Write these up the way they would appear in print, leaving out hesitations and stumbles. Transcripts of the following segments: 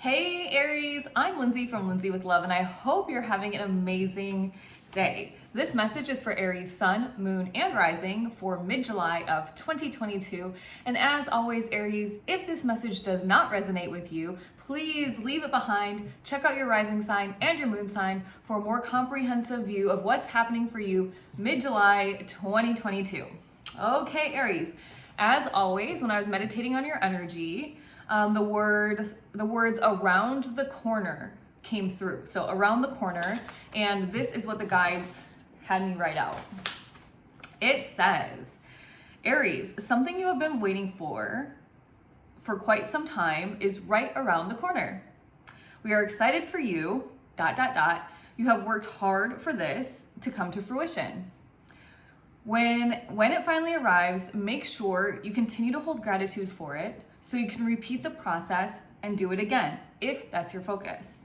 Hey Aries, I'm Lindsay from Lindsay with Love, and I hope you're having an amazing day. This message is for Aries Sun, Moon, and Rising for mid-July of 2022. And as always, Aries, if this message does not resonate with you, please leave it behind. Check out your rising sign and your moon sign for a more comprehensive view of what's happening for you mid-July 2022. Okay, Aries, as always, when I was meditating on your energy, the words around the corner came through. So around the corner, and this is what the guides had me write out. It says, Aries, something you have been waiting for quite some time is right around the corner. We are excited for you, ... You have worked hard for this to come to fruition. When it finally arrives, make sure you continue to hold gratitude for it so you can repeat the process and do it again, if that's your focus.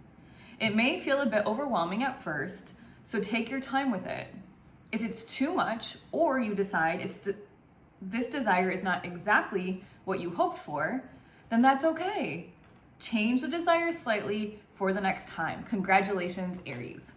It may feel a bit overwhelming at first, so take your time with it. If it's too much, or you decide this desire is not exactly what you hoped for, then that's okay. Change the desire slightly for the next time. Congratulations, Aries.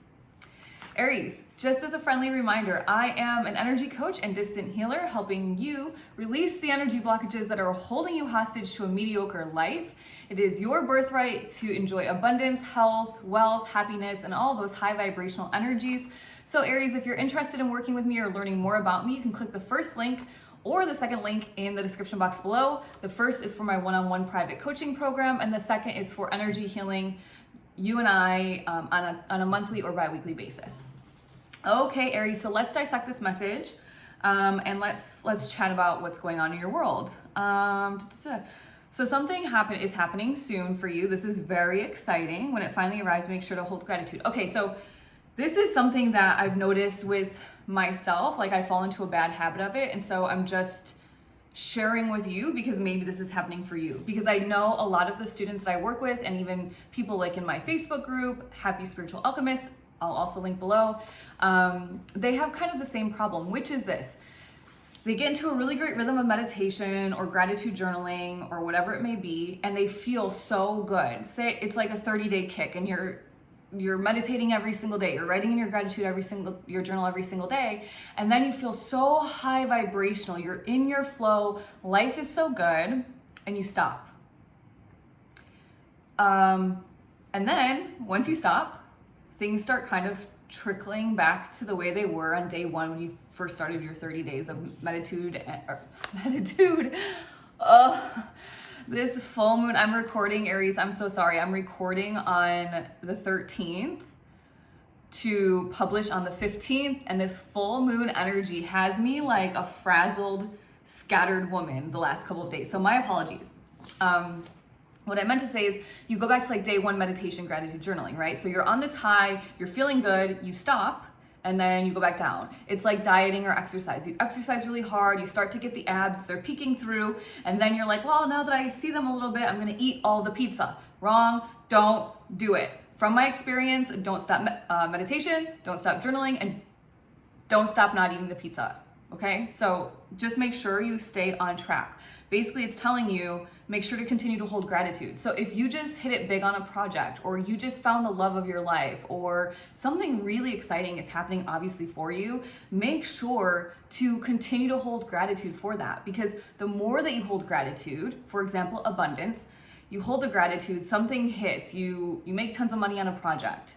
Aries, just as a friendly reminder, I am an energy coach and distant healer, helping you release the energy blockages that are holding you hostage to a mediocre life. It is your birthright to enjoy abundance, health, wealth, happiness, and all those high vibrational energies. So Aries, if you're interested in working with me or learning more about me, you can click the first link or the second link in the description box below. The first is for my one-on-one private coaching program, and the second is for energy healing, you and I, on a monthly or bi-weekly basis. Okay, Aries, so let's dissect this message, and let's chat about what's going on in your world. So something is happening soon for you. This is very exciting. When it finally arrives, make sure to hold gratitude. Okay, so this is something that I've noticed with myself, like I fall into a bad habit of it, and so I'm just sharing with you because maybe this is happening for you, because I know a lot of the students that I work with, and even people like in my Facebook group, Happy Spiritual Alchemist, I'll also link below, they have kind of the same problem, which is this. They get into a really great rhythm of meditation or gratitude journaling or whatever it may be, and they feel so good. Say it's like a 30-day kick, and you're meditating every single day, you're writing in your gratitude your journal every single day, and then you feel so high vibrational, you're in your flow, life is so good, and you stop. And then once you stop, things start kind of trickling back to the way they were on day one when you first started your 30 days of meditude. This full moon, I'm recording, Aries, I'm so sorry. I'm recording on the 13th to publish on the 15th, and this full moon energy has me like a frazzled, scattered woman the last couple of days. So my apologies. What I meant to say is you go back to like day one meditation, gratitude journaling, right? So you're on this high, you're feeling good, you stop, and then you go back down. It's like dieting or exercise. You exercise really hard, you start to get the abs, they're peeking through, and then you're like, well, now that I see them a little bit, I'm gonna eat all the pizza. Wrong, don't do it. From my experience, don't stop meditation, don't stop journaling, and don't stop not eating the pizza, okay? So just make sure you stay on track. Basically, it's telling you, make sure to continue to hold gratitude. So if you just hit it big on a project, or you just found the love of your life, or something really exciting is happening obviously for you, make sure to continue to hold gratitude for that. Because the more that you hold gratitude, for example, abundance, you hold the gratitude, something hits, you make tons of money on a project.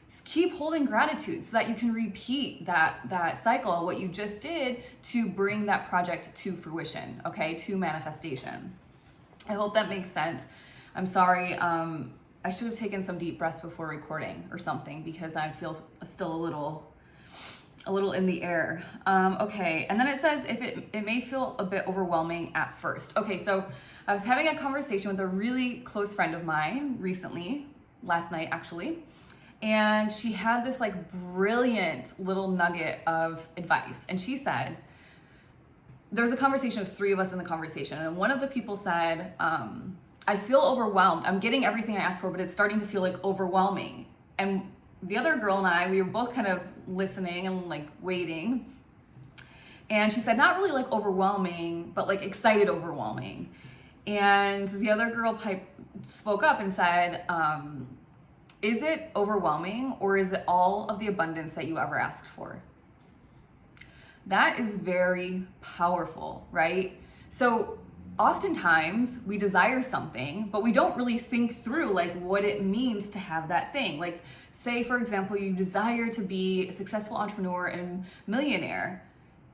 Just keep holding gratitude so that you can repeat that cycle, what you just did, to bring that project to fruition, okay, to manifestation. I hope that makes sense. I'm sorry, I should have taken some deep breaths before recording or something, because I feel still a little in the air. Okay, and then it says if it may feel a bit overwhelming at first. Okay, so I was having a conversation with a really close friend of mine recently, last night actually, and she had this like brilliant little nugget of advice. And she said, there was a conversation, it was three of us in the conversation, and one of the people said, I feel overwhelmed. I'm getting everything I asked for, but it's starting to feel like overwhelming. And the other girl and I, we were both kind of listening and like waiting. And she said, not really like overwhelming, but like excited overwhelming. And the other girl spoke up and said, is it overwhelming, or is it all of the abundance that you ever asked for? That is very powerful, right? So oftentimes we desire something, but we don't really think through like what it means to have that thing. Like, say for example, you desire to be a successful entrepreneur and millionaire,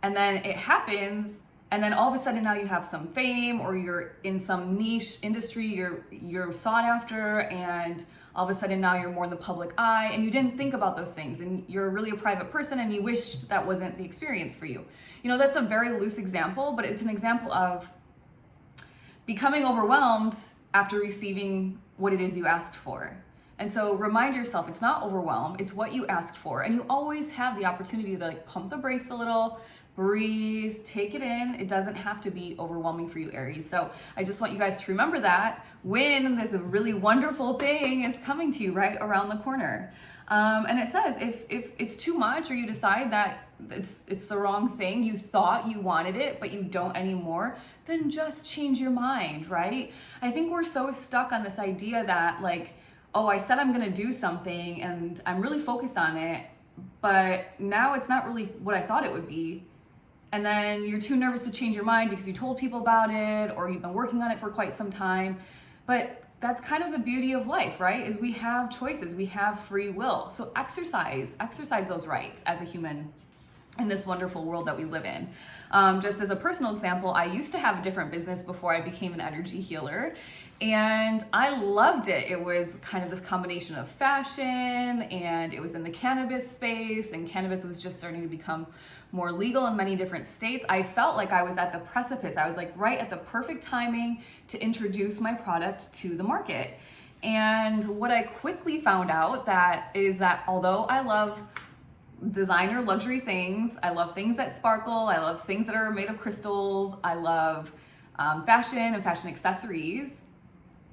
and then it happens, and then all of a sudden now you have some fame, or you're in some niche industry, you're sought after, and all of a sudden now you're more in the public eye, and you didn't think about those things, and you're really a private person, and you wish that wasn't the experience for you. You know, that's a very loose example, but it's an example of becoming overwhelmed after receiving what it is you asked for. And so remind yourself, it's not overwhelm, it's what you asked for. And you always have the opportunity to like pump the brakes a little, breathe, take it in. It doesn't have to be overwhelming for you, Aries. So I just want you guys to remember that when this really wonderful thing is coming to you right around the corner. And it says, if it's too much, or you decide that it's the wrong thing, you thought you wanted it, but you don't anymore, then just change your mind, right? I think we're so stuck on this idea that like, oh, I said I'm gonna do something and I'm really focused on it, but now it's not really what I thought it would be. And then you're too nervous to change your mind because you told people about it, or you've been working on it for quite some time. But that's kind of the beauty of life, right? Is we have choices, we have free will. So exercise those rights as a human in this wonderful world that we live in. Just as a personal example, I used to have a different business before I became an energy healer, and I loved it. It was kind of this combination of fashion, and it was in the cannabis space, and cannabis was just starting to become more legal in many different states. I felt like I was at the precipice. I was like right at the perfect timing to introduce my product to the market. And what I quickly found out is that although I love designer luxury things, I love things that sparkle, I love things that are made of crystals, I love fashion and fashion accessories,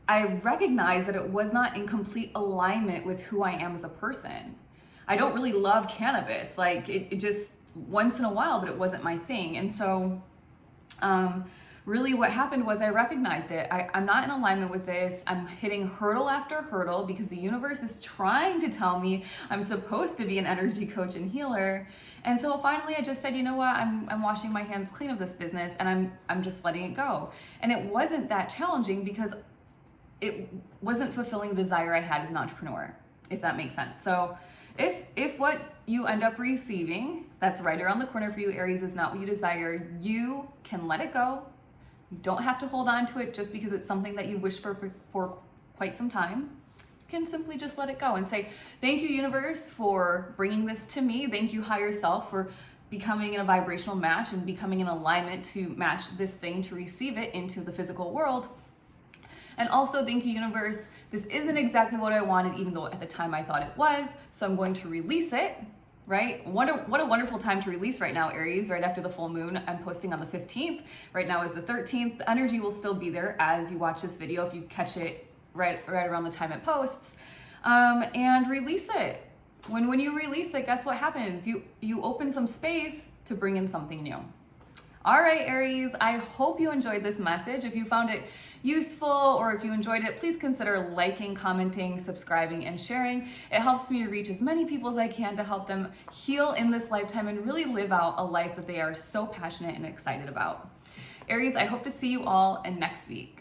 I recognized that it was not in complete alignment with who I am as a person. I don't really love cannabis, like it just once in a while, but it wasn't my thing. And so really what happened was I recognized it. I'm not in alignment with this. I'm hitting hurdle after hurdle because the universe is trying to tell me I'm supposed to be an energy coach and healer. And so finally I just said, you know what, I'm washing my hands clean of this business, and I'm just letting it go. And it wasn't that challenging because it wasn't fulfilling the desire I had as an entrepreneur, if that makes sense. So if what you end up receiving that's right around the corner for you, Aries, is not what you desire, you can let it go. You don't have to hold on to it just because it's something that you wish for quite some time. You can simply just let it go and say, thank you, universe, for bringing this to me. Thank you, higher self, for becoming in a vibrational match and becoming in alignment to match this thing to receive it into the physical world. And also, thank you, universe. This isn't exactly what I wanted, even though at the time I thought it was. So I'm going to release it, right? What a wonderful time to release right now, Aries, right after the full moon. I'm posting on the 15th. Right now is the 13th. The energy will still be there as you watch this video if you catch it right around the time it posts. And release it. When you release it, guess what happens? You open some space to bring in something new. All right, Aries, I hope you enjoyed this message. If you found it useful, or if you enjoyed it, please consider liking, commenting, subscribing, and sharing. It helps me reach as many people as I can to help them heal in this lifetime and really live out a life that they are so passionate and excited about. Aries, I hope to see you all in next week.